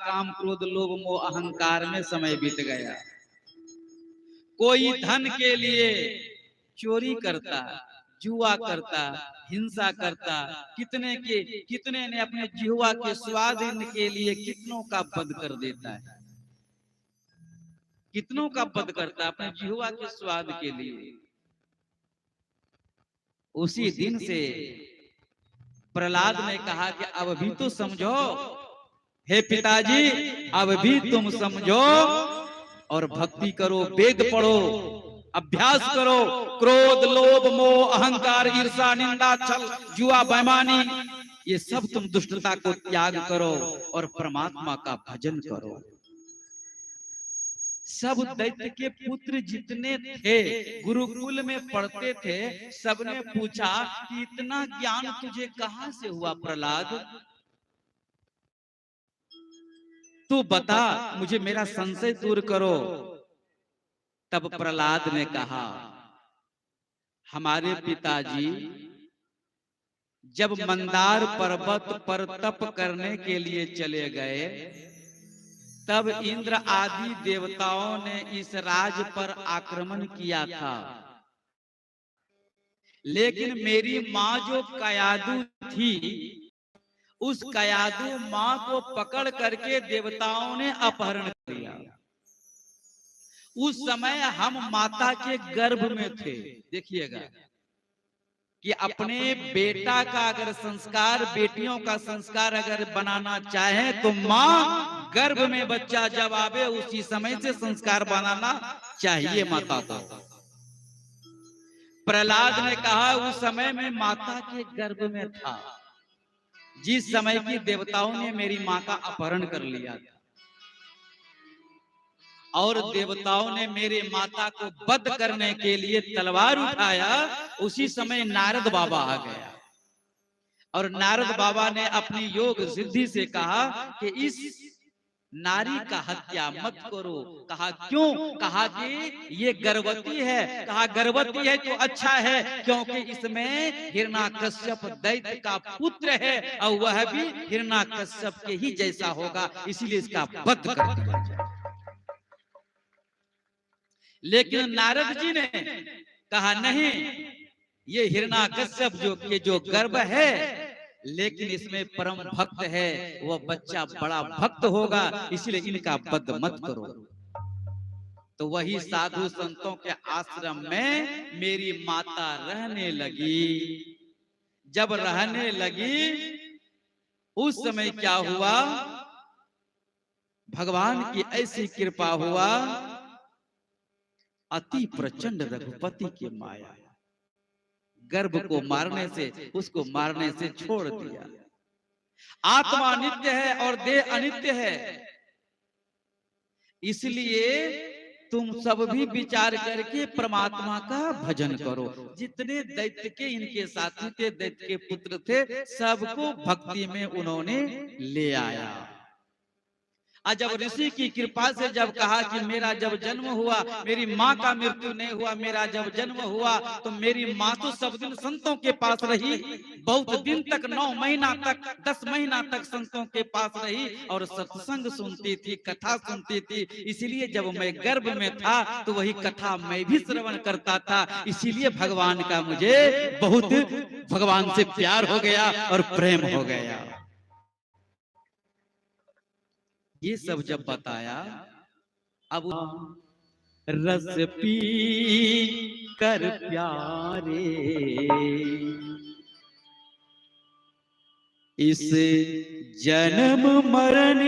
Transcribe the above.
काम क्रोध लोभ मोह अहंकार में समय बीत गया। कोई धन के लिए चोरी करता, जुआ करता, हिंसा करता, कितने ने अपने जिह्वा के स्वाद के लिए कितनों का वध कर देता है, कितनों का वध करता है अपने जिह्वा के स्वाद के लिए। उसी दिन से प्रहलाद ने कहा कि अब भी तो समझो, हे पिताजी अब भी तुम समझो और भक्ति करो, वेद पढ़ो, अभ्यास करो। क्रोध लोभ मोह अहंकार ईर्षा निंदा छल जुआ बेईमानी, ये सब तुम दुष्टता को त्याग करो और परमात्मा का भजन करो। सब दैत्य के पुत्र जितने थे गुरुकुल में पढ़ते थे, सबने पूछा कि इतना ज्ञान तुझे कहां से हुआ प्रहलाद, तू बता, मुझे मेरा संशय दूर करो। तब प्रहलाद ने कहा, हमारे पिताजी जब मंदार पर्वत पर तप करने के लिए चले गए, तब इंद्र आदि देवताओं ने इस राज पर आक्रमण किया था, लेकिन मेरी माँ जो कयादू थी, उस कयादू माँ को पकड़ करके देवताओं ने अपहरण कर लिया। उस समय हम माता के गर्भ में थे। देखिएगा कि अपने बेटा का अगर संस्कार, बेटियों का संस्कार अगर बनाना चाहे तो माँ गर्भ में बच्चा जब आवे उसी समय से संस्कार बनाना चाहिए माता को। प्रहलाद ने कहा उस समय में माता के गर्भ में था, जिस समय की देवताओं ने मेरी माँ का अपहरण कर लिया था और देवताओं ने मेरे माता को वध करने के लिए तलवार उठाया। उसी समय नारद बाबा आ गया और नारद बाबा ने अपनी योग सिद्धि से कहा कि इस नारी का हत्या मत करो। कहा क्यों? कहा कि ये गर्भवती है। कहा गर्भवती है तो अच्छा है, क्योंकि इसमें हिरण्याकश्यप दैत्य का पुत्र है और वह भी हिरण्याकश्यप के ही जैसा होगा, इसलिए इसका वध कर दिया जाए। लेकिन नारद जी ने कहा नहीं, ये हिरण्याकश्यप जो गर्भ है, लेकिन इसमें परम भक्त है, वह बच्चा बड़ा भक्त होगा, इसलिए इनका वध मत करो। तो वही साधु संतों के आश्रम में मेरी माता रहने लगी। जब रहने लगी उस समय क्या हुआ, भगवान की ऐसी कृपा हुआ, अति प्रचंड रघुपति की माया गर्भ को मारने से, उसको मारने से छोड़ दिया। आत्मा नित्य है और देह अनित्य है, इसलिए तुम सब भी विचार करके परमात्मा का भजन करो। जितने दैत्य के इनके साथी थे, दैत्य के पुत्र थे, सबको भक्ति में उन्होंने ले आया। जब ऋषि की कृपा से जब कहा कि मेरा जब जन्म हुआ, मेरी माँ का मृत्यु नहीं हुआ, मेरा जब जन्म हुआ तो मेरी माँ तो सब दिन संतों के पास रही, बहुत दिन तक, 9 महीना तक, 10 महीना तक संतों के पास रही और सत्संग सुनती थी, कथा सुनती थी। इसीलिए जब मैं गर्भ में था तो वही कथा मैं भी श्रवण करता था, इसीलिए भगवान का मुझे बहुत, भगवान से प्यार हो गया और प्रेम हो गया। ये सब जब बताया, अब रस पी कर प्यारे इस जन्म मरण